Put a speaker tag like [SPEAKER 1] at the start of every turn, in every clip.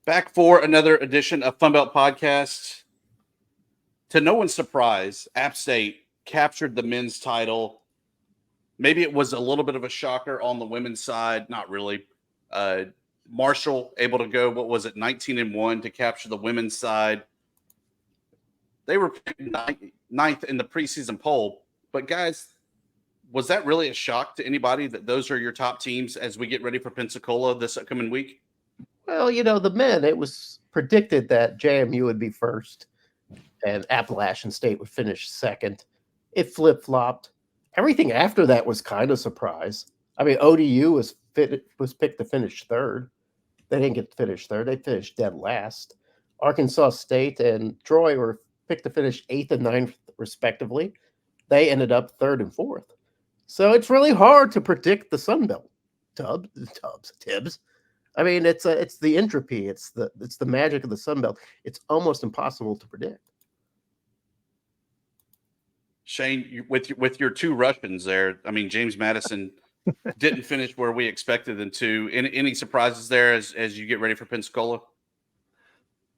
[SPEAKER 1] Back for another edition of FunBelt Podcast. To no one's surprise, App State captured the men's title. Maybe it was a little bit of a shocker on the women's side. Not really. Marshall able to go, 19-1 to capture the women's side. They were ninth in the preseason poll. But guys, was that really a shock to anybody that those are your top teams as we get ready for Pensacola this upcoming week?
[SPEAKER 2] Well, the men, it was predicted that JMU would be first and Appalachian State would finish second. It flip-flopped. Everything after that was kind of surprise. I mean, ODU was picked to finish third. They didn't get to finish third. They finished dead last. Arkansas State and Troy were picked to finish eighth and ninth, respectively. They ended up third and fourth. So it's really hard to predict the Sun Belt. Tibbs. I mean, it's the entropy. It's the magic of the Sun Belt. It's almost impossible to predict.
[SPEAKER 1] Shane, with your two Russians there, I mean, James Madison didn't finish where we expected them to. Any surprises there as you get ready for Pensacola?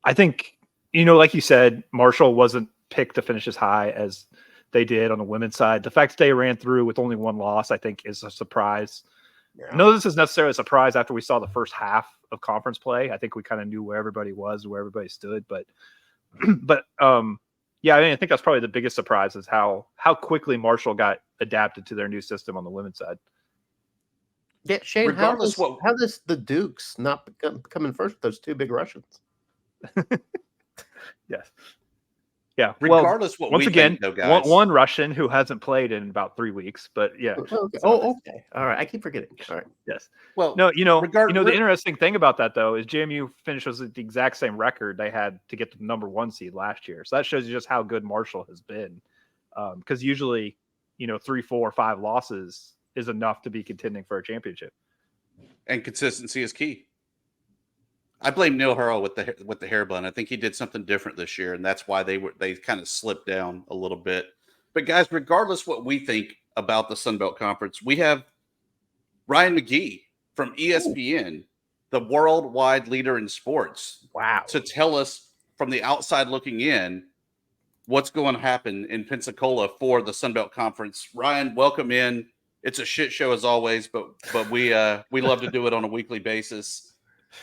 [SPEAKER 3] I think, like you said, Marshall wasn't picked to finish as high as they did on the women's side. The fact that they ran through with only one loss, I think, is a surprise. Yeah. No, this is necessarily a surprise after we saw the first half of conference play. I think we kind of knew where everybody was, where everybody stood. But yeah, I mean, I think that's probably the biggest surprise is how quickly Marshall got adapted to their new system on the women's side.
[SPEAKER 2] Yeah, Shane, how does the Dukes not come in first with those two big Russians?
[SPEAKER 3] Yes. Yeah.
[SPEAKER 1] Regardless,
[SPEAKER 3] well, once again, one Russian who hasn't played in about 3 weeks, but yeah.
[SPEAKER 2] Okay. Okay. All right. I keep forgetting. All right.
[SPEAKER 3] Yes. Well, no, the interesting thing about that though is JMU finished with the exact same record they had to get to the number 1 seed last year. So that shows you just how good Marshall has been. Because usually, 3, 4, 5 losses is enough to be contending for a championship.
[SPEAKER 1] And consistency is key. I blame Neil Hurl with the hair bun. I think he did something different this year, and that's why they kind of slipped down a little bit. But guys, regardless what we think about the Sun Belt Conference, we have Ryan McGee from ESPN, the worldwide leader in sports.
[SPEAKER 2] Wow.
[SPEAKER 1] To tell us from the outside looking in what's going to happen in Pensacola for the Sun Belt Conference. Ryan, welcome in. It's a shit show as always, but we love to do it on a weekly basis.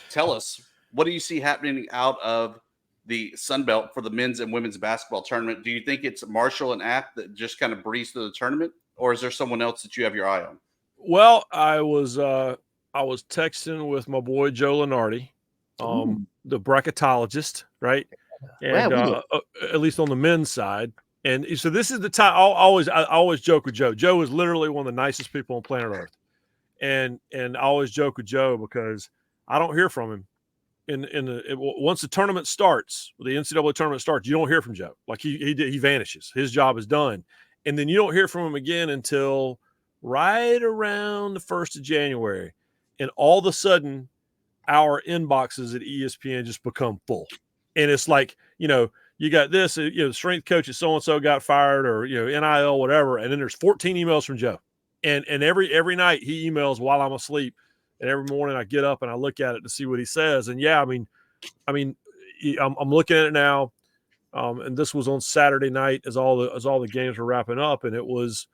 [SPEAKER 1] Tell us, what do you see happening out of the Sun Belt for the men's and women's basketball tournament? Do you think it's Marshall and App that just kind of breeze through the tournament, or is there someone else that you have your eye on?
[SPEAKER 4] Well, I was texting with my boy Joe Lenardi, the bracketologist, right? And at least on the men's side. And so this is the time I always joke with Joe. Joe is literally one of the nicest people on planet Earth. And I always joke with Joe because I don't hear from him. Once the tournament starts, the NCAA tournament starts, you don't hear from Joe. Like he vanishes. His job is done. And then you don't hear from him again until right around the 1st of January. And all of a sudden, our inboxes at ESPN just become full. And it's like, you got this, the strength coach at so-and-so got fired or, NIL, whatever. And then there's 14 emails from Joe. And every night he emails while I'm asleep. And every morning I get up and I look at it to see what he says. And yeah, I'm looking at it now. And this was on Saturday night as all the games were wrapping up. And it was,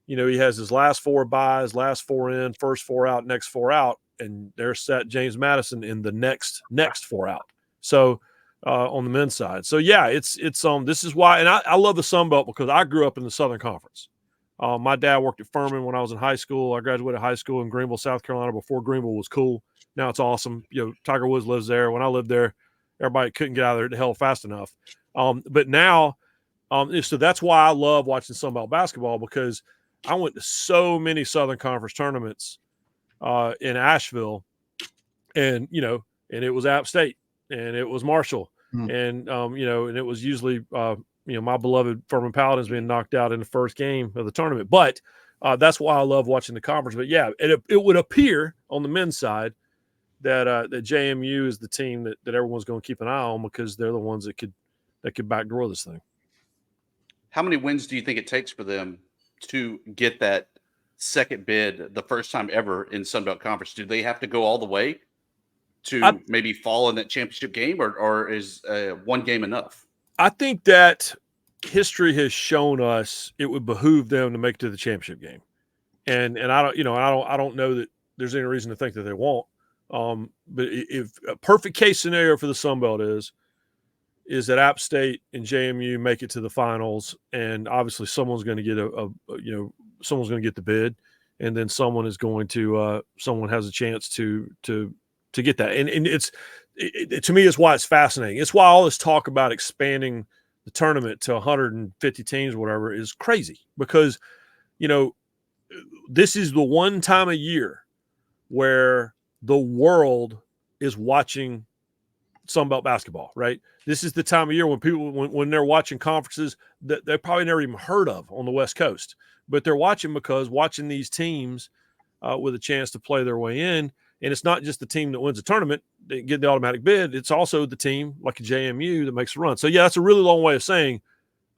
[SPEAKER 4] he has his last 4 buys, last 4 in, first 4 out, next 4 out. And there's set James Madison in the next 4 out. So on the men's side. So yeah, it's this is why, and I love the Sun Belt because I grew up in the Southern Conference. My dad worked at Furman when I was in high school. I graduated high school in Greenville, South Carolina before Greenville was cool. Now it's awesome. Tiger Woods lives there. When I lived there, everybody couldn't get out of there to hell fast enough. But now, so that's why I love watching Sun Belt basketball because I went to so many Southern Conference tournaments in Asheville, and and it was App State and it was Marshall, and and it was usually my beloved Furman Paladins being knocked out in the first game of the tournament. But that's why I love watching the conference. But yeah, it would appear on the men's side that that JMU is the team that everyone's going to keep an eye on because they're the ones that could backdoor this thing.
[SPEAKER 1] How many wins do you think it takes for them to get that second bid the first time ever in Sun Belt Conference? Do they have to go all the way? to maybe fall in that championship game, or is one game enough?
[SPEAKER 4] I think that history has shown us it would behoove them to make it to the championship game, and I don't know that there's any reason to think that they won't. But if a perfect case scenario for the Sun Belt is that App State and JMU make it to the finals, and obviously someone's going to get someone's going to get the bid, and then someone has a chance to get that. And to me, it's why it's fascinating. It's why all this talk about expanding the tournament to 150 teams, whatever, is crazy, because, this is the one time a year where the world is watching Sunbelt basketball, right? This is the time of year when people, when they're watching conferences that they probably never even heard of on the West Coast, but they're watching because watching these teams with a chance to play their way in. And it's not just the team that wins the tournament, they get the automatic bid. It's also the team like a JMU that makes a run. So yeah, that's a really long way of saying,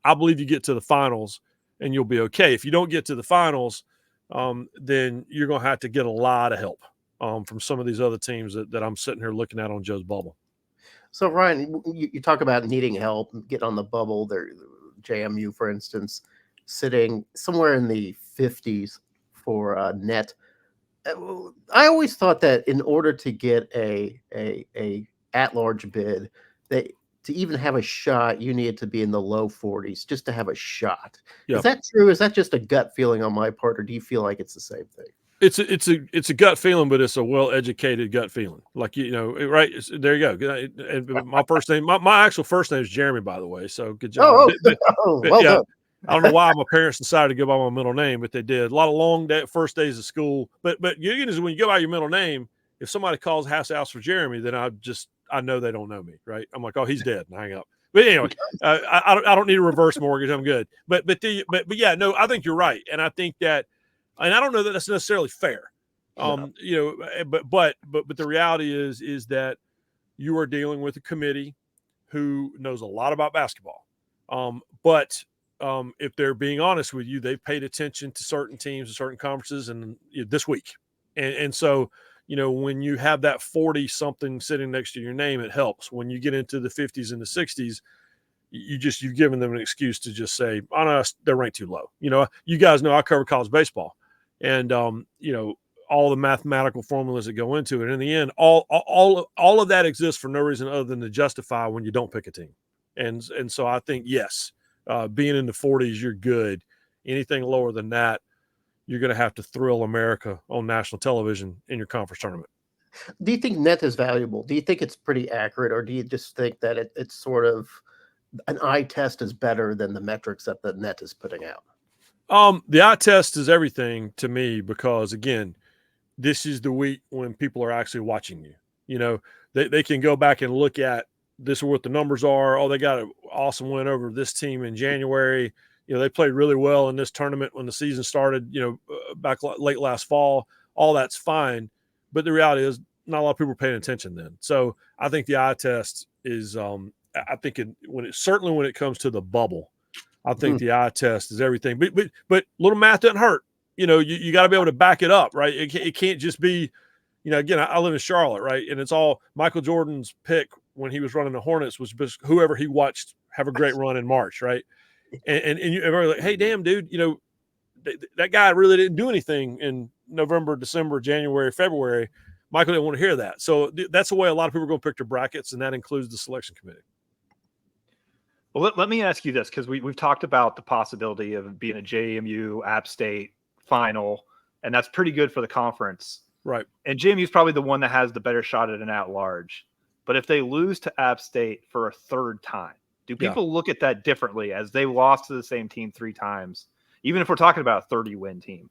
[SPEAKER 4] I believe you get to the finals and you'll be okay. If you don't get to the finals, then you're going to have to get a lot of help from some of these other teams that I'm sitting here looking at on Joe's bubble.
[SPEAKER 2] So Ryan, you talk about needing help, get on the bubble. There, JMU, for instance, sitting somewhere in the 50s for net. I always thought that in order to get a at-large bid, that to even have a shot, you needed to be in the low 40s just to have a shot. Yep. Is that true? Is that just a gut feeling on my part, or do you feel like it's the same thing?
[SPEAKER 4] It's a gut feeling, but it's a well-educated gut feeling. Like, right? There you go. And my first name, my actual first name is Jeremy, by the way. So good job.
[SPEAKER 2] Well done.
[SPEAKER 4] I don't know why my parents decided to go by my middle name, but they did. A lot of long first days of school. But you when you go by your middle name, if somebody calls house for Jeremy, then I know they don't know me, right? I'm like, oh, he's dead, and hang up. But anyway, I don't need a reverse mortgage. I'm good. But yeah, no, I think you're right, and I think that, and I don't know that that's necessarily fair. But the reality is that you are dealing with a committee who knows a lot about basketball. But if they're being honest with you, they've paid attention to certain teams and certain conferences and this week. And so, when you have that 40 something sitting next to your name, it helps. When you get into the 50s and the 60s, you've given them an excuse to just say, oh no, they're ranked too low. You guys know I cover college baseball, and all the mathematical formulas that go into it. In the end, all of that exists for no reason other than to justify when you don't pick a team. And so I think, yes, being in the 40s, you're good. Anything lower than that, you're going to have to thrill America on national television in your conference tournament.
[SPEAKER 2] Do you think net is valuable? Do you think it's pretty accurate, or do you just think that it's sort of an eye test is better than the metrics that the net is putting out?
[SPEAKER 4] The eye test is everything to me, because again, this is the week when people are actually watching you. They can go back and look at this is what the numbers are. Oh, they got an awesome win over this team in January. They played really well in this tournament when the season started, back late last fall. All that's fine. But the reality is not a lot of people are paying attention then. So I think the eye test is, I think when it comes to the bubble, I think the eye test is everything. But little math doesn't hurt. You got to be able to back it up, right? It can't just be, again, I live in Charlotte, right? And it's all Michael Jordan's pick when he was running the Hornets was whoever he watched have a great run in March, right? And you're like, hey, damn, dude, that guy really didn't do anything in November, December, January, February. Michael didn't want to hear that. So that's the way a lot of people are going to pick their brackets, and that includes the selection committee.
[SPEAKER 3] Well, let me ask you this, because we've talked about the possibility of being a JMU App State final, and that's pretty good for the conference.
[SPEAKER 4] Right.
[SPEAKER 3] And JMU is probably the one that has the better shot at an at-large. But if they lose to App State for a third time, do people look at that differently, as they lost to the same team 3 times, even if we're talking about a 30-win team?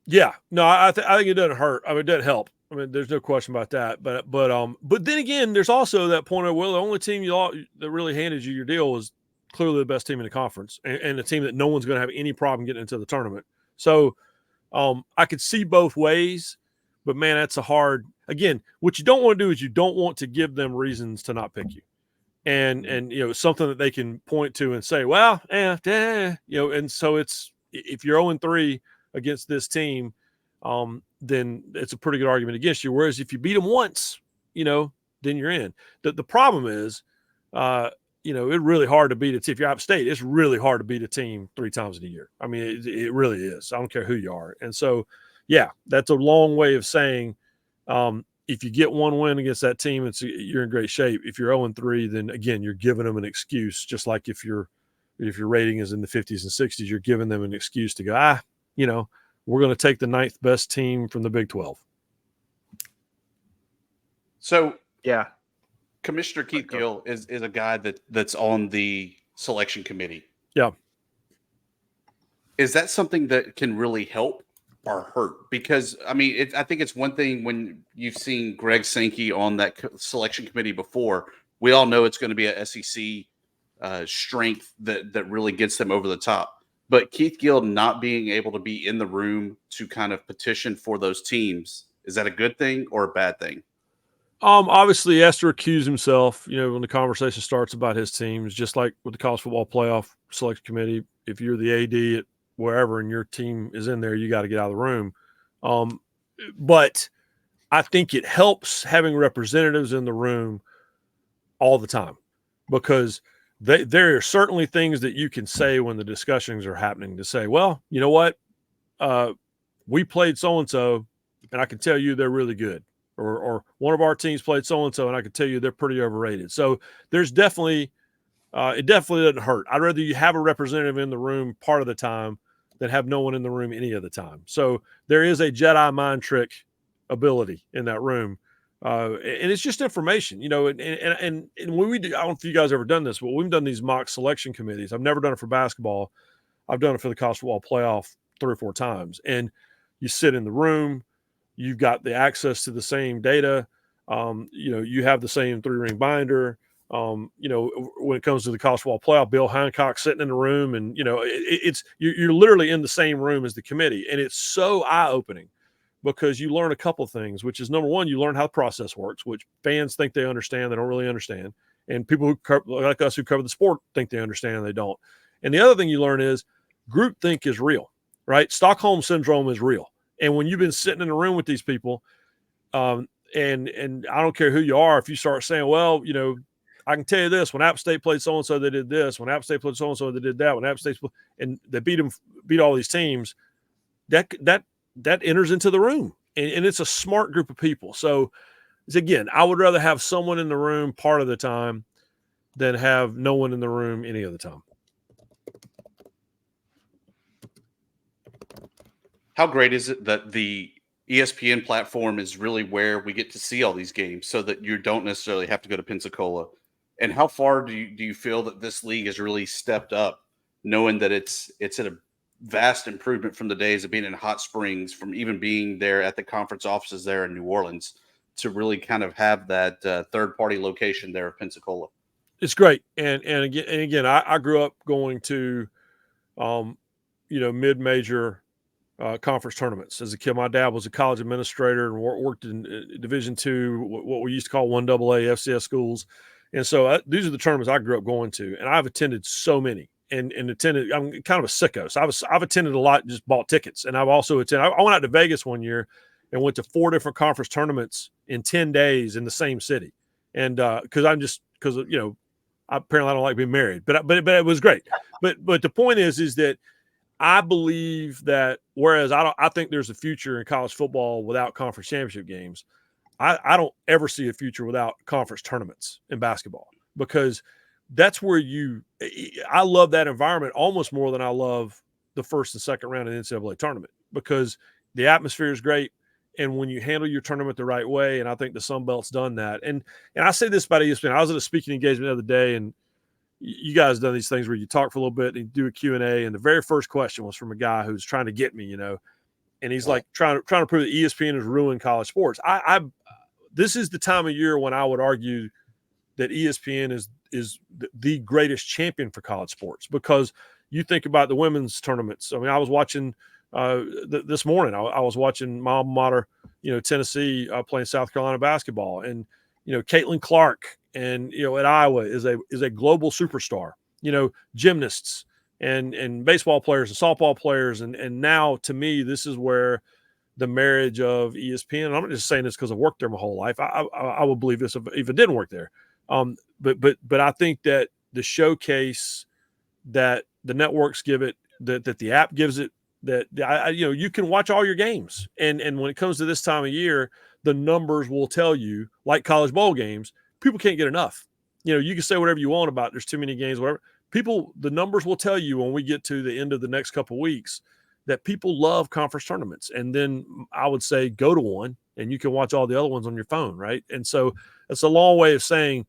[SPEAKER 4] Yeah. No, I think it doesn't hurt. I mean, it doesn't help. I mean, there's no question about that. But then again, there's also that point of, well, the only team that really handed you your deal was clearly the best team in the conference, and a team that no one's going to have any problem getting into the tournament. So I could see both ways, but man, that's again, what you don't want to do is you don't want to give them reasons to not pick you. And something that they can point to and say, well, and so it's, if you're 0-3 against this team, then it's a pretty good argument against you. Whereas if you beat them once, then you're in. The problem is, it's really hard to beat a team. If you're App State, it's really hard to beat a team 3 times in a year. I mean, it really is. I don't care who you are. And so, yeah, that's a long way of saying, if you get one win against that team, you're in great shape. If you're 0-3, then again, you're giving them an excuse. Just like if your rating is in the 50s and 60s, you're giving them an excuse to go, we're going to take the 9th best team from the Big 12.
[SPEAKER 1] So,
[SPEAKER 3] yeah,
[SPEAKER 1] Commissioner Keith Gill is a guy that's on the selection committee.
[SPEAKER 4] Yeah.
[SPEAKER 1] Is that something that can really help or hurt? Because, I mean, I think it's one thing when you've seen Greg Sankey on that selection committee before. We all know it's going to be a SEC strength that really gets them over the top. But Keith Gill not being able to be in the room to kind of petition for those teams, is that a good thing or a bad thing?
[SPEAKER 4] Obviously, he has to recuse himself, when the conversation starts about his teams, just like with the college football playoff selection committee. If you're the AD at wherever and your team is in there, you got to get out of the room. But I think it helps having representatives in the room all the time, because there are certainly things that you can say when the discussions are happening to say, well, you know what? We played so-and-so, and I can tell you they're really good. Or one of our teams played so-and-so, and I can tell you they're pretty overrated. So there's definitely it definitely doesn't hurt. I'd rather you have a representative in the room part of the time than have no one in the room any of the time. So there is a Jedi mind trick ability in that room. And it's just information, and when we do, I don't know if you guys ever done this, but we've done these mock selection committees. I've never done it for basketball. I've done it for the college football playoff 3 or 4 times. And you sit in the room, you've got the access to the same data. You have the same 3-ring binder. When it comes to the college football playoff, Bill Hancock sitting in the room, and you're literally in the same room as the committee, and it's so eye-opening because you learn a couple of things, which is number one, you learn how the process works, which fans think they understand, they don't really understand, and people who like us who cover the sport think they understand, they don't. And the other thing you learn is groupthink is real, right? Stockholm syndrome is real. And when you've been sitting in a room with these people, and I don't care who you are, if you start saying, well, I can tell you this, when App State played so-and-so, they did this. When App State played so-and-so, they did that. When App State and they beat all these teams, that enters into the room. And it's a smart group of people. So again, I would rather have someone in the room part of the time than have no one in the room any of the time.
[SPEAKER 1] How great is it that the ESPN platform is really where we get to see all these games, so that you don't necessarily have to go to Pensacola? And how far do you feel that this league has really stepped up, knowing that it's a vast improvement from the days of being in Hot Springs, from even being there at the conference offices there in New Orleans, to really kind of have that third-party location there of Pensacola?
[SPEAKER 4] It's great. And again, I grew up going to, mid-major conference tournaments as a kid. My dad was a college administrator and worked in Division II, what we used to call 1AA FCS schools. And so these are the tournaments I grew up going to, and I've attended so many and attended. I'm kind of a sicko. So I've attended a lot, just bought tickets. And I've also attended, I went out to Vegas one year and went to 4 different conference tournaments in 10 days in the same city. And because apparently I don't like being married, but it was great. But the point is that I believe that whereas I think there's a future in college football without conference championship games, I don't ever see a future without conference tournaments in basketball, because that's where I love that environment almost more than I love the first and second round of the NCAA tournament, because the atmosphere is great. And when you handle your tournament the right way, and I think the FunBelt's done that. And I say this about ESPN. I was at a speaking engagement the other day, and you guys done these things where you talk for a little bit and you do a Q&A, and the very first question was from a guy who's trying to get me, and he's like trying to prove that ESPN has ruined college sports. This is the time of year when I would argue that ESPN is the greatest champion for college sports, because you think about the women's tournaments. I mean, I was watching this morning. I was watching my alma mater, Tennessee playing South Carolina basketball, and Caitlin Clark, and at Iowa is a global superstar. Gymnasts and baseball players and softball players, and now to me this is where the marriage of ESPN. I'm not just saying this because I've worked there my whole life. I would believe this if it didn't work there. But I think that the showcase that the networks give it, that the app gives it, that you can watch all your games, and when it comes to this time of year, the numbers will tell you, like college bowl games, people can't get enough. You can say whatever you want about there's too many games, whatever. The numbers will tell you when we get to the end of the next couple of weeks that people love conference tournaments. And then I would say go to one and you can watch all the other ones on your phone, right? And so it's a long way of saying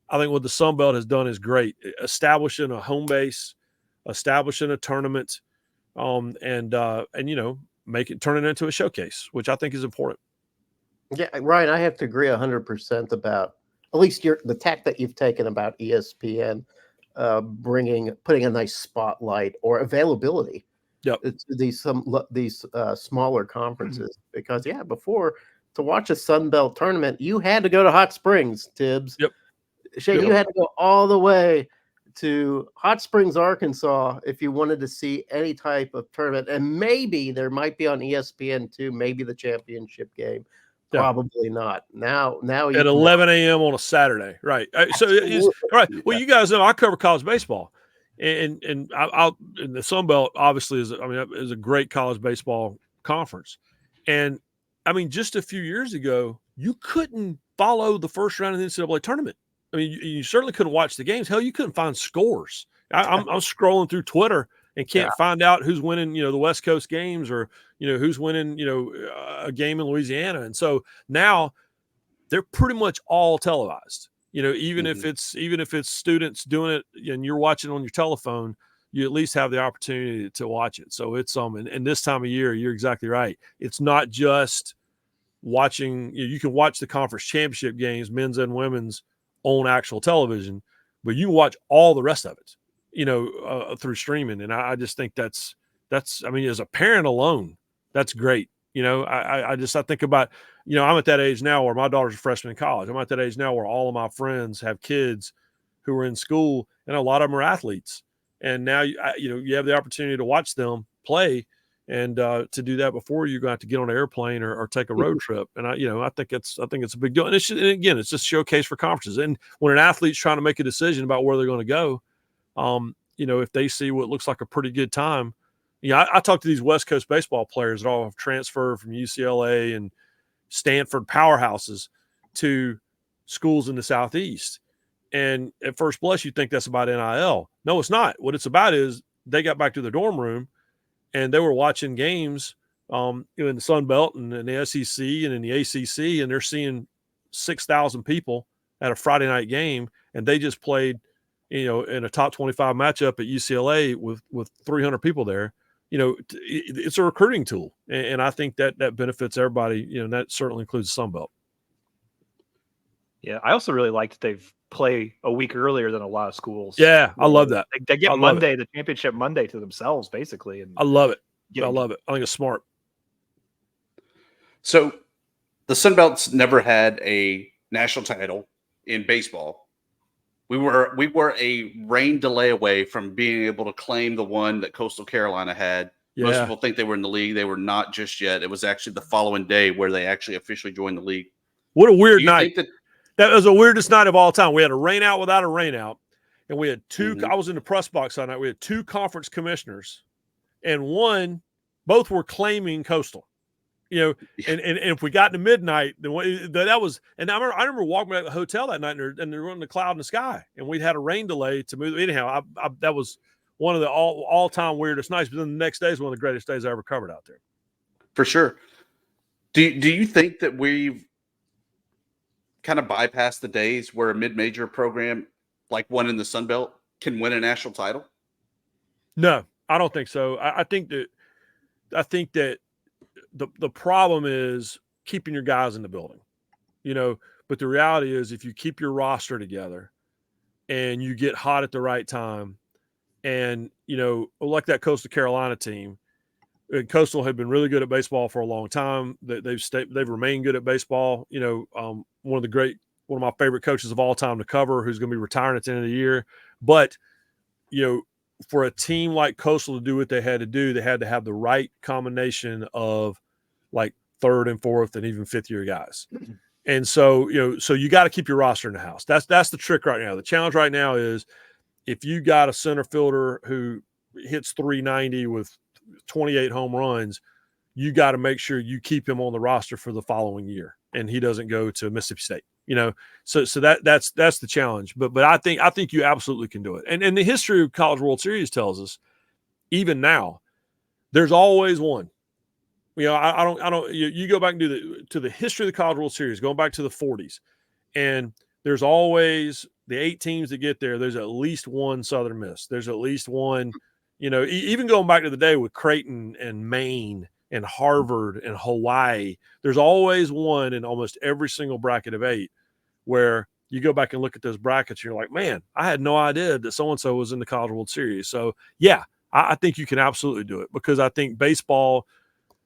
[SPEAKER 4] I think what the Sun Belt has done is great, establishing a home base, establishing a tournament, and turn it into a showcase, which I think is important.
[SPEAKER 2] Yeah, Ryan, I have to agree 100% about at least the tack that you've taken about ESPN putting a nice spotlight or availability to these smaller conferences. Because before, to watch a Sun Belt tournament, you had to go to Hot Springs, Tibbs.
[SPEAKER 4] Yep.
[SPEAKER 2] Shane, you had to go all the way to Hot Springs, Arkansas, if you wanted to see any type of tournament. And maybe there might be on ESPN too, maybe the championship game. Probably not. Now you
[SPEAKER 4] at 11 a.m. on a Saturday, right? So right. Well, you guys know I cover college baseball, and the Sun Belt obviously is a great college baseball conference, and just a few years ago you couldn't follow the first round of the NCAA tournament. You certainly couldn't watch the games. Hell, you couldn't find scores. I'm scrolling through Twitter and can't find out who's winning, the West Coast games or, who's winning, a game in Louisiana. And so now they're pretty much all televised, even if it's students doing it and you're watching on your telephone, you at least have the opportunity to watch it. So it's, and this time of year, you're exactly right. It's not just watching, you can watch the conference championship games, men's and women's, on actual television, but you watch all the rest of it, through streaming. And I just think that's, as a parent alone, that's great. I think about, I'm at that age now where my daughter's a freshman in college. I'm at that age now where all of my friends have kids who are in school and a lot of them are athletes. And now, you have the opportunity to watch them play. And to do that before you're going to have to get on an airplane or take a road trip. And I think it's a big deal. And it's just a showcase for conferences. And when an athlete's trying to make a decision about where they're going to go, if they see what looks like a pretty good time, I talk to these West Coast baseball players that all have transferred from UCLA and Stanford powerhouses to schools in the Southeast. And at first blush, you think that's about NIL. No, it's not. What it's about is they got back to their dorm room and they were watching games in the Sun Belt and in the SEC and in the ACC, and they're seeing 6,000 people at a Friday night game, and they just played, in a top 25 matchup at UCLA with 300 people there. It's a recruiting tool, and I think that benefits everybody. And that certainly includes the Sun Belt.
[SPEAKER 3] Yeah, I also really like that they've play a week earlier than a lot of schools.
[SPEAKER 4] Yeah, I love that.
[SPEAKER 3] They get Monday, the championship Monday, to themselves, basically. And
[SPEAKER 4] I love it. I love it. I think it's smart.
[SPEAKER 1] So the Sun Belt's never had a national title in baseball. We were a rain delay away from being able to claim the one that Coastal Carolina had. Yeah. Most people think they were in the league. They were not just yet. It was actually the following day where they actually officially joined the league.
[SPEAKER 4] What a weird night. That was the weirdest night of all time. We had a rain out without a rain out, and we had two. I was in the press box that night. We had two conference commissioners, and both were claiming Coastal. And if we got to midnight, then that was. And I remember walking back to the hotel that night, and there wasn't a cloud in the sky, and we'd had a rain delay to move. Anyhow, that was one of the all time weirdest nights. But then the next day is one of the greatest days I ever covered out there.
[SPEAKER 1] For sure. Do you think that we've kind of bypassed the days where a mid-major program like one in the Sun Belt can win a national title?
[SPEAKER 4] No, I don't think so. I think that the problem is keeping your guys in the building, but the reality is if you keep your roster together and you get hot at the right time and, like that Coastal Carolina team, Coastal had been really good at baseball for a long time. They've remained good at baseball. One of my favorite coaches of all time to cover, who's going to be retiring at the end of the year. But, for a team like Coastal to do what they had to do, they had to have the right combination of like third and fourth and even fifth year guys. And so, so you got to keep your roster in the house. That's the trick right now. The challenge right now is if you got a center fielder who hits 390 with 28 home runs, you got to make sure you keep him on the roster for the following year and he doesn't go to Mississippi State. So that's the challenge. But I think you absolutely can do it. And the history of College World Series tells us, even now, there's always one. I don't. You go back and to the history of the College World Series, going back to the 40s, and there's always the 8 teams that get there. There's at least one Southern Miss. There's at least one. Even going back to the day with Creighton and Maine and Harvard and Hawaii, there's always one in almost every single bracket of 8 where you go back and look at those brackets. And you're like, man, I had no idea that so-and-so was in the College World Series. So yeah, I think you can absolutely do it, because I think baseball,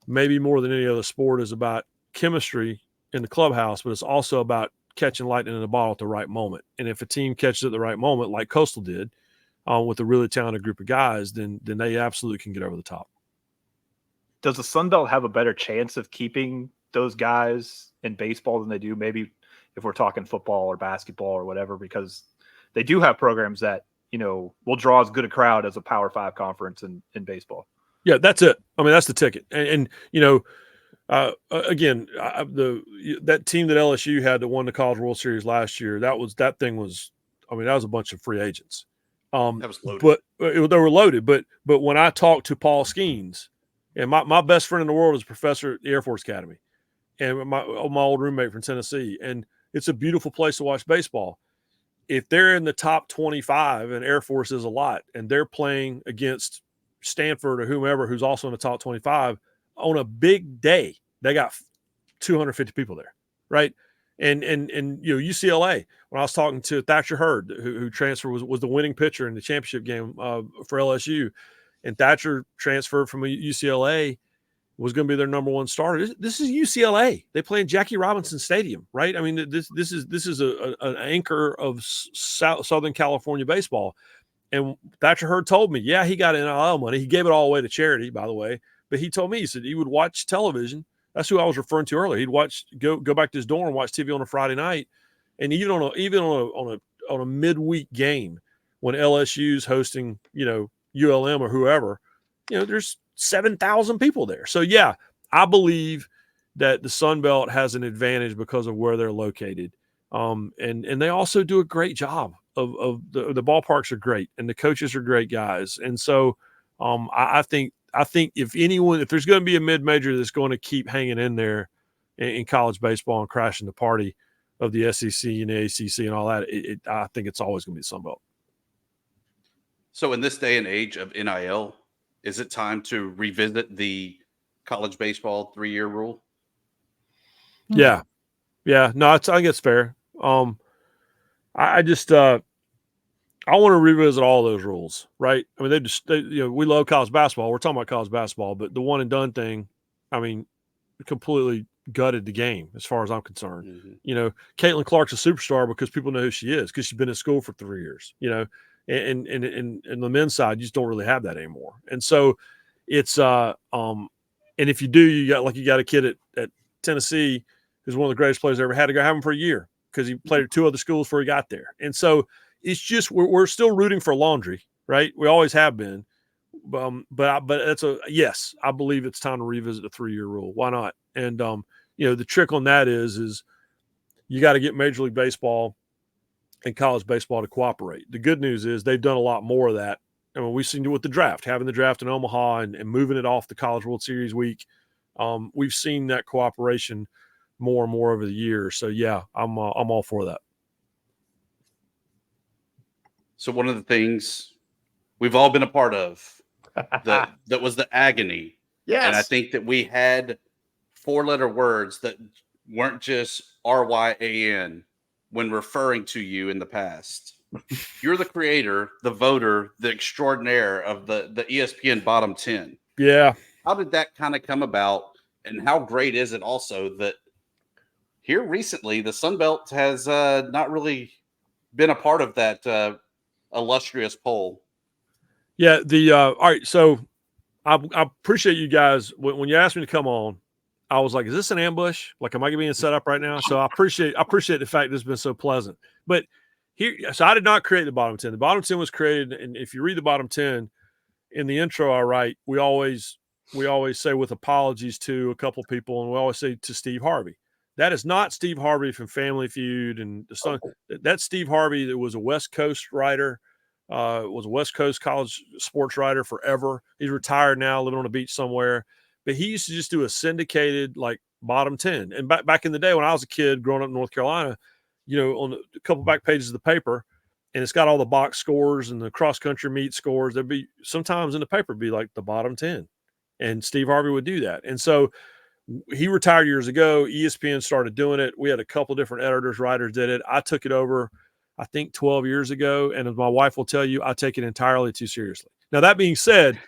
[SPEAKER 4] maybe more than any other sport, is about chemistry in the clubhouse, but it's also about catching lightning in a bottle at the right moment. And if a team catches it at the right moment, like Coastal did, with a really talented group of guys, then they absolutely can get over the top.
[SPEAKER 3] Does the Sun Belt have a better chance of keeping those guys in baseball than they do maybe if we're talking football or basketball or whatever? Because they do have programs that, will draw as good a crowd as a Power 5 conference in baseball. Yeah,
[SPEAKER 4] that's it. I mean, that's the ticket. And again, that team that LSU had that won the College World Series last year, that was a bunch of free agents.
[SPEAKER 1] That was loaded.
[SPEAKER 4] But they were loaded. But when I talked to Paul Skeens, and my best friend in the world is a professor at the Air Force Academy, and my old roommate from Tennessee, and it's a beautiful place to watch baseball. If they're in the top 25, and Air Force is a lot, and they're playing against Stanford or whomever who's also in the top 25 on a big day, they got 250 people there, right? And UCLA, when I was talking to Thatcher Hurd, who transferred, was the winning pitcher in the championship game for LSU, and Thatcher transferred from UCLA, was going to be their number one starter. This is UCLA. They play in Jackie Robinson Stadium, right? I mean, this is an anchor of Southern California baseball. And Thatcher Hurd told me, yeah, he got NIL money. He gave it all away to charity, by the way. But he told me, he said he would watch television. That's who I was referring to earlier. He'd go back to his dorm and watch TV on a Friday night, and even on a midweek game when LSU's hosting, ULM or whoever, there's 7,000 people there. So yeah, I believe that the Sun Belt has an advantage because of where they're located, and they also do a great job. Of the ballparks are great, and the coaches are great guys, and so I think if there's going to be a mid-major that's going to keep hanging in there in college baseball and crashing the party of the SEC and the ACC and all that, I think it's always going to be the Sun Belt.
[SPEAKER 1] So in this day and age of NIL, is it time to revisit the college baseball 3-year rule?
[SPEAKER 4] Yeah. No, I think it's fair. I just I want to revisit all those rules, right? I mean, we love college basketball. We're talking about college basketball, but the one and done thing, I mean, completely gutted the game as far as I'm concerned. Mm-hmm. Caitlin Clark's a superstar because people know who she is, because she's been in school for 3 years, and the men's side, you just don't really have that anymore. And so it's, and if you do, you got a kid at Tennessee who's one of the greatest players I ever had, to go have him for a year because he played at 2 other schools before he got there. And so it's just, we're still rooting for laundry, right? We always have been. But yes, I believe it's time to revisit the 3-year rule. Why not? And, the trick on that is you got to get Major League Baseball and college baseball to cooperate. The good news is they've done a lot more of that. I mean, we've seen it with the draft, having the draft in Omaha and moving it off the College World Series week. We've seen that cooperation more and more over the years. So yeah, I'm all for that.
[SPEAKER 1] So one of the things we've all been a part of that was the agony.
[SPEAKER 2] Yes.
[SPEAKER 1] And I think that we had 4-letter words that weren't just RYAN when referring to you in the past. You're the creator, the voter, the extraordinaire of the ESPN bottom 10.
[SPEAKER 4] Yeah.
[SPEAKER 1] How did that kind of come about? And how great is it also that here recently the Sun Belt has not really been a part of that illustrious poll?
[SPEAKER 4] Yeah. All right. So I appreciate you guys. When you asked me to come on, I was like, is this an ambush? Like, am I being set up right now? So I appreciate the fact this has been so pleasant. But so I did not create the bottom 10. The bottom 10 was created, and if you read the bottom 10 in the intro I write, we always say with apologies to a couple people, and we always say to Steve Harvey. That is not Steve Harvey from Family Feud and the Sun. That's Steve Harvey that was a West Coast writer, was a West Coast college sports writer forever. He's retired now, living on a beach somewhere. But he used to just do a syndicated like bottom 10. And back in the day when I was a kid growing up in North Carolina, on a couple back pages of the paper, and it's got all the box scores and the cross country meet scores. There'd be sometimes in the paper be like the bottom 10, and Steve Harvey would do that. And so he retired years ago. ESPN started doing it. We had a couple different editors, writers did it. I took it over, I think 12 years ago. And as my wife will tell you, I take it entirely too seriously. Now, that being said,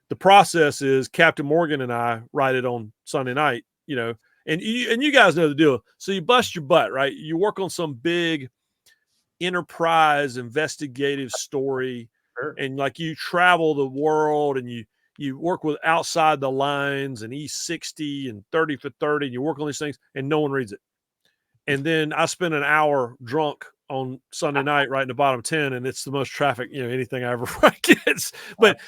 [SPEAKER 4] the process is Captain Morgan and I write it on Sunday night, and you guys know the deal. So you bust your butt, right? You work on some big enterprise investigative story, and like you travel the world and you work with outside the lines and E60 and 30 for 30, and you work on these things and no one reads it. And then I spend an hour drunk on Sunday night writing the bottom 10, and it's the most traffic, anything I ever write gets. But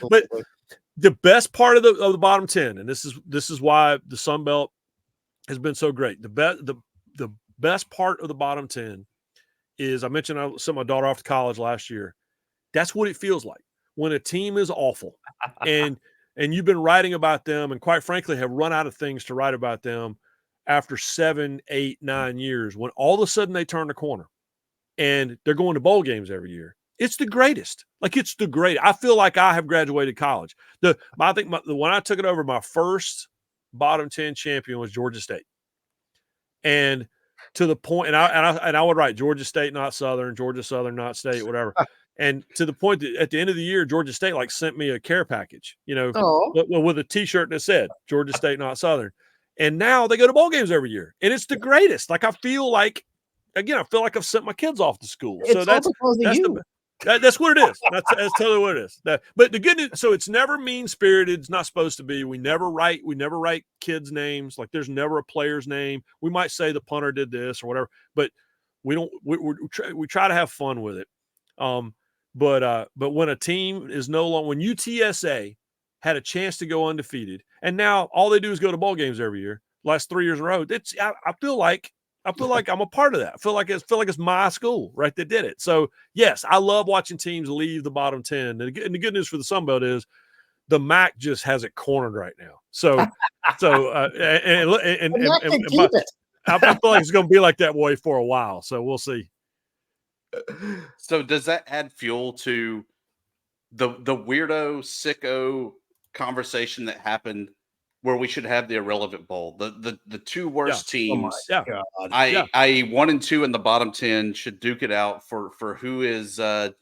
[SPEAKER 4] the best part of the bottom 10, and this is why the FunBelt has been so great. The best part of the bottom 10 is, I mentioned I sent my daughter off to college last year. That's what it feels like when a team is awful and you've been writing about them and quite frankly have run out of things to write about them after 7, 8, 9 years, when all of a sudden they turn the corner and they're going to bowl games every year. It's the greatest. Like, it's the great. I feel like I have graduated college. I think when I took it over, my first bottom 10 champion was Georgia State. And to the point, and I would write Georgia State, not Southern, Georgia Southern, not State, whatever. And to the point that at the end of the year, Georgia State sent me a care package, with a T-shirt that said Georgia State, not Southern. And now they go to bowl games every year, and it's the greatest. Like, I feel like I've sent my kids off to school. So that's what it is. That's totally what it is. But the good news, so it's never mean-spirited. It's not supposed to be. We never write kids' names. Like, there's never a player's name. We might say the punter did this or whatever, but we don't. We try to have fun with it. But when a team is no longer, when UTSA had a chance to go undefeated, and now all they do is go to bowl games every year, last 3 years in a row. I feel like I'm a part of that. I feel like it's my school, right, that did it. So yes, I love watching teams leave the bottom 10. And the good news for the FunBelt is the MAC just has it cornered right now. So I feel like it's going to be like that way for a while. So we'll see.
[SPEAKER 1] So does that add fuel to the weirdo, sicko conversation that happened where we should have the irrelevant bowl? The two worst teams. I 1 and 2 in the bottom 10 should duke it out for who is the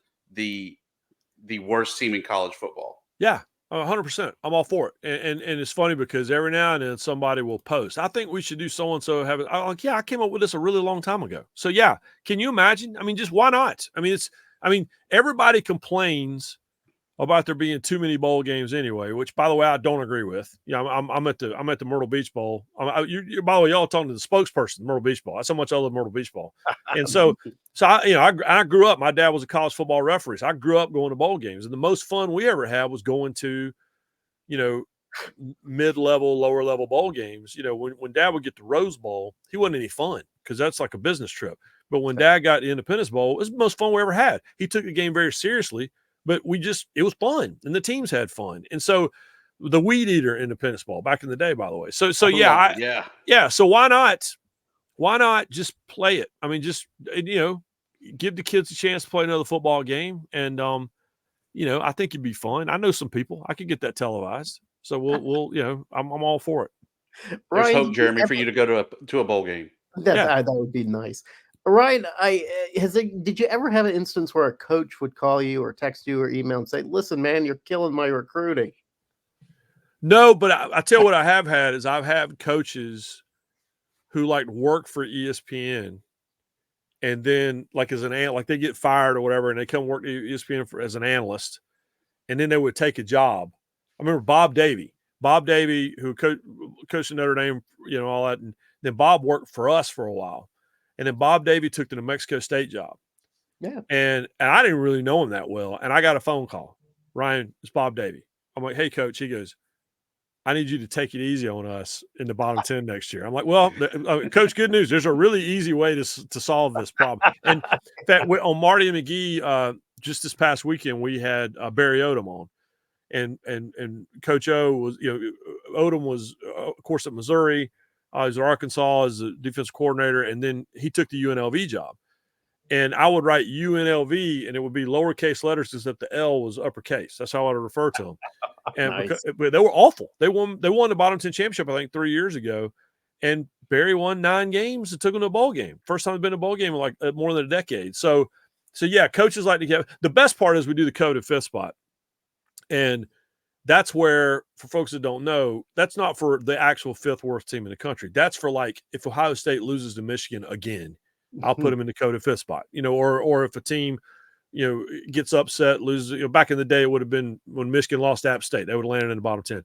[SPEAKER 1] worst team in college football.
[SPEAKER 4] Yeah, 100%. I'm all for it. And it's funny because every now and then somebody will post, I think we should do so-and-so have it. I'm like, yeah, I came up with this a really long time ago. So yeah, can you imagine? I mean, just why not? I mean, everybody complains about there being too many bowl games anyway, which, by the way, I don't agree with. I'm at the Myrtle Beach Bowl. By the way, y'all talking to the spokesperson, the Myrtle Beach Bowl. That's how much I love Myrtle Beach Bowl. And so I grew up. My dad was a college football referee. So I grew up going to bowl games, and the most fun we ever had was going to, mid-level, lower-level bowl games. When Dad would get the Rose Bowl, he wasn't any fun because that's like a business trip. But when Dad got the Independence Bowl, it was the most fun we ever had. He took the game very seriously. But it was fun, and the teams had fun. And so the Weed Eater Independence Bowl back in the day, by the way. So yeah. So why not just play it? I mean, just, give the kids a chance to play another football game. And, I think it'd be fun. I know some people. I could get that televised. So we'll I'm all for it.
[SPEAKER 1] There's hope, Jeremy, for you to go to a bowl game.
[SPEAKER 2] That would be nice. Ryan, did you ever have an instance where a coach would call you or text you or email and say, listen, man, you're killing my recruiting?
[SPEAKER 4] No, but I tell you what I have had is I've had coaches who work for ESPN and then as an they get fired or whatever and they come work at ESPN as an analyst, and then they would take a job. I remember Bob Davie. Bob Davie, who coached in Notre Dame, all that. And then Bob worked for us for a while. And then Bob Davie took the New Mexico State job.
[SPEAKER 2] Yeah.
[SPEAKER 4] And I didn't really know him that well. And I got a phone call. Ryan, it's Bob Davie. I'm like, hey, coach. He goes, I need you to take it easy on us in the bottom 10 next year. I'm like, well, coach, good news. There's a really easy way to solve this problem. And in fact, on Marty and McGee, just this past weekend, we had Barry Odom on. And Coach O was, Odom was, of course, at Missouri. He was at Arkansas as a defense coordinator, and then he took the UNLV job. And I would write UNLV, and it would be lowercase letters except the L was uppercase. That's how I would refer to them. And
[SPEAKER 2] Nice.
[SPEAKER 4] but they were awful. They won the bottom 10 championship, I think, 3 years ago. And Barry won 9 games and took them to a bowl game. First time they've been to a bowl game in like more than a decade. So yeah, coaches like to get – the best part is we do the coveted fifth spot. And that's where, for folks that don't know, that's not for the actual fifth worst team in the country. That's for like if Ohio State loses to Michigan again, I'll put them in the coveted fifth spot. Or if a team, gets upset, loses. Back in the day, it would have been when Michigan lost to App State. They would have landed in the bottom 10.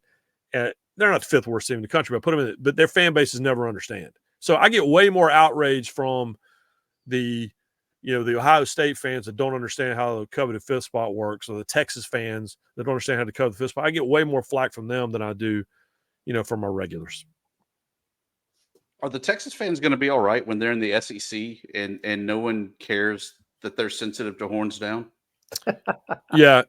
[SPEAKER 4] They're not the fifth worst team in the country, but put them in it. But their fan bases never understand. So I get way more outrage from the Ohio State fans that don't understand how the coveted fifth spot works, or the Texas fans that don't understand how to cover the fifth spot. I get way more flack from them than I do, from our regulars.
[SPEAKER 1] Are the Texas fans going to be all right when they're in the SEC and no one cares that they're sensitive to horns down?
[SPEAKER 4] Yeah,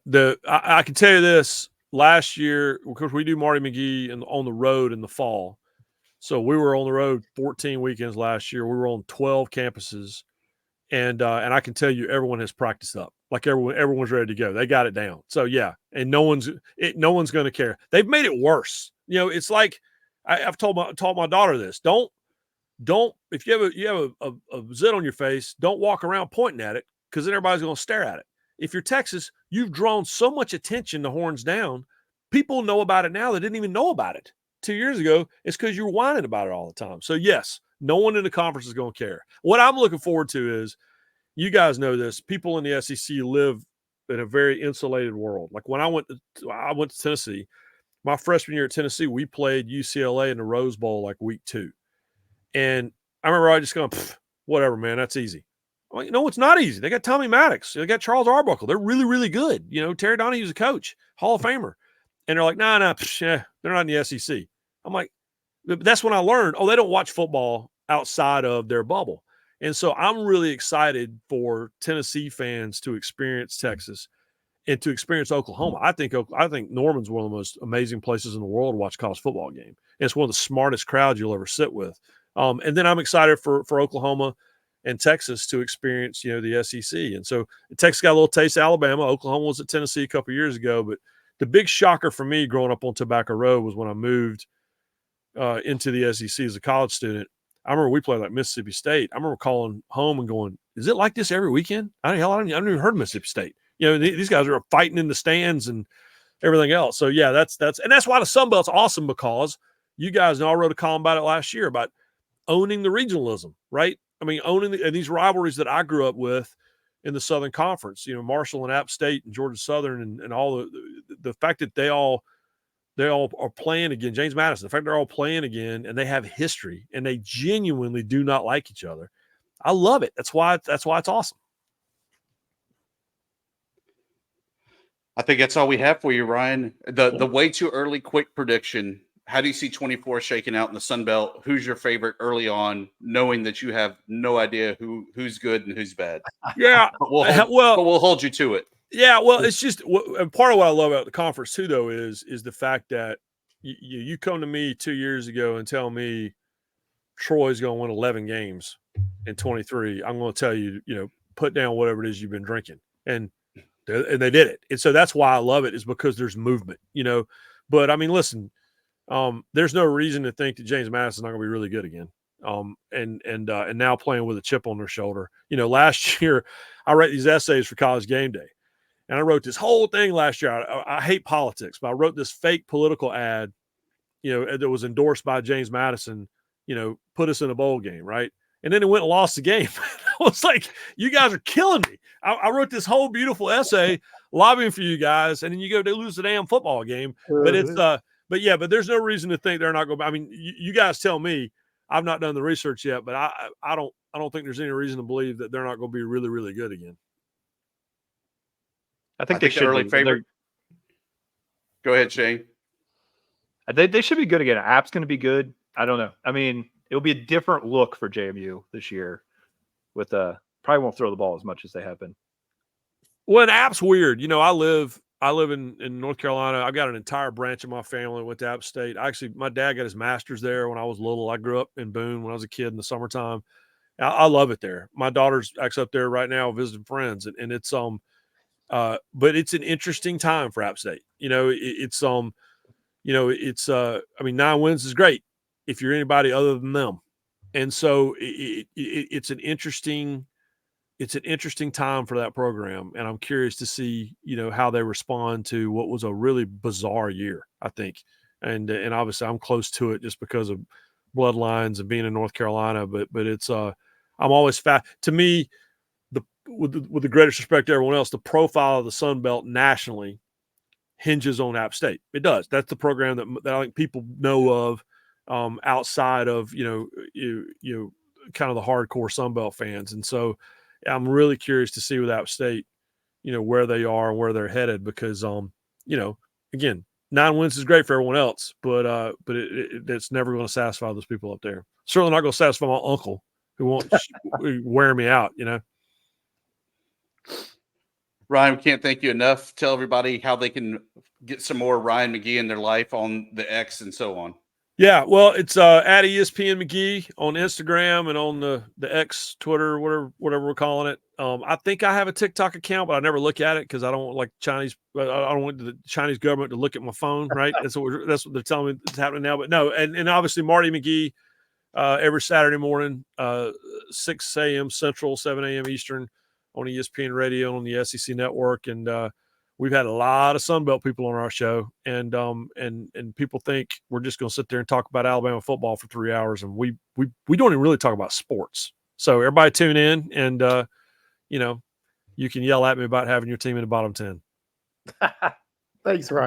[SPEAKER 4] I can tell you this. Last year, because we do Marty McGee on the road in the fall, so we were on the road 14 weekends last year. We were on 12 campuses. And I can tell you, everyone has practiced up. Like everyone's ready to go. They got it down. So yeah, and no one's going to care. They've made it worse. It's like I've told my daughter this. Don't if you have a zit on your face, don't walk around pointing at it, because then everybody's going to stare at it. If you're Texas, you've drawn so much attention to horns down. People know about it now that didn't even know about it 2 years ago. It's because you're whining about it all the time. So yes. No one in the conference is going to care. What I'm looking forward to is, you guys know this, people in the SEC live in a very insulated world. Like when I went to Tennessee, my freshman year at Tennessee, we played UCLA in the Rose Bowl like week 2. And I remember I just going, whatever, man, that's easy. I'm like, no, it's not easy. They got Tommy Maddox. They got Charles Arbuckle. They're really, really good. Terry Donahue's a coach, Hall of Famer. And they're like, no, they're not in the SEC. I'm like, that's when I learned, they don't watch football outside of their bubble. And so I'm really excited for Tennessee fans to experience Texas and to experience Oklahoma. I think Norman's one of the most amazing places in the world to watch a college football game. And it's one of the smartest crowds you'll ever sit with. And then I'm excited for Oklahoma and Texas to experience, the SEC. And so Texas got a little taste of Alabama. Oklahoma was at Tennessee a couple of years ago. But the big shocker for me growing up on Tobacco Road was when I moved into the SEC as a college student. I remember we played like Mississippi State. I remember calling home and going, "Is it like this every weekend?" I haven't even heard of Mississippi State. These guys are fighting in the stands and everything else. So yeah, that's why the Sun Belt's awesome, because you guys know I wrote a column about it last year about owning the regionalism, right? I mean, owning these rivalries that I grew up with in the Southern Conference. Marshall and App State and Georgia Southern and all the fact that they all are playing again. James Madison, the fact they're all playing again and they have history and they genuinely do not like each other. I love it. That's why it's awesome.
[SPEAKER 1] I think that's all we have for you, Ryan. The way too early quick prediction. How do you see 24 shaking out in the Sun Belt? Who's your favorite early on, knowing that you have no idea who's good and who's bad?
[SPEAKER 4] Yeah.
[SPEAKER 1] But we'll hold you to it.
[SPEAKER 4] Yeah, well, it's just part of what I love about the conference too, though, is the fact that you come to me 2 years ago and tell me Troy's going to win 11 games in 23. I'm going to tell you, put down whatever it is you've been drinking, and they did it. And so that's why I love it, is because there's movement, But I mean, listen, there's no reason to think that James Madison's not going to be really good again. And now playing with a chip on their shoulder. Last year I write these essays for College Game Day. And I wrote this whole thing last year. I hate politics, but I wrote this fake political ad, that was endorsed by James Madison, put us in a bowl game, right? And then it went and lost the game. I was like, you guys are killing me. I wrote this whole beautiful essay lobbying for you guys, and then you go to lose the damn football game. But but there's no reason to think they're not going. I mean, you guys tell me. I've not done the research yet, but I don't think there's any reason to believe that they're not going to be really, really good again.
[SPEAKER 3] I think they should
[SPEAKER 1] early
[SPEAKER 3] be.
[SPEAKER 1] favorite. Go ahead, Shane.
[SPEAKER 3] They should be good again. App's going to be good. I don't know. I mean, it'll be a different look for JMU this year. With probably won't throw the ball as much as they have been.
[SPEAKER 4] Well, and App's weird. You know, I live in North Carolina. I've got an entire branch of my family that went to App State. Actually, my dad got his master's there when I was little. I grew up in Boone when I was a kid in the summertime. I love it there. My daughter's actually up there right now visiting friends, and it's but it's an interesting time for App State. You know, I mean, 9 wins is great if you're anybody other than them, and so it's an interesting time for that program, and I'm curious to see, how they respond to what was a really bizarre year, I think. And obviously I'm close to it just because of bloodlines and being in North Carolina, but it's I'm always to me, with the greatest respect to everyone else, the profile of the Sun Belt nationally hinges on App State. It does. That's the program that I think people know of outside of, kind of the hardcore Sun Belt fans. And so I'm really curious to see with App State, where they are and where they're headed, because, again, 9 wins is great for everyone else, but it's never going to satisfy those people up there. Certainly not going to satisfy my uncle who won't wear me out,
[SPEAKER 1] Ryan, we can't thank you enough. Tell everybody how they can get some more Ryan McGee in their life on the X and so on.
[SPEAKER 4] Yeah, well, it's at ESPN McGee on Instagram and on the X, Twitter, whatever we're calling it. I think I have a TikTok account, but I never look at it because I don't want I don't want the Chinese government to look at my phone, right? That's what they're telling me is happening now. But no, and obviously Marty McGee every Saturday morning, 6 a.m. Central, 7 a.m. Eastern on ESPN Radio on the SEC Network, and we've had a lot of Sunbelt people on our show, and people think we're just going to sit there and talk about Alabama football for 3 hours, and we don't even really talk about sports. So everybody tune in, and you can yell at me about having your team in the bottom 10.
[SPEAKER 2] Thanks, Ryan.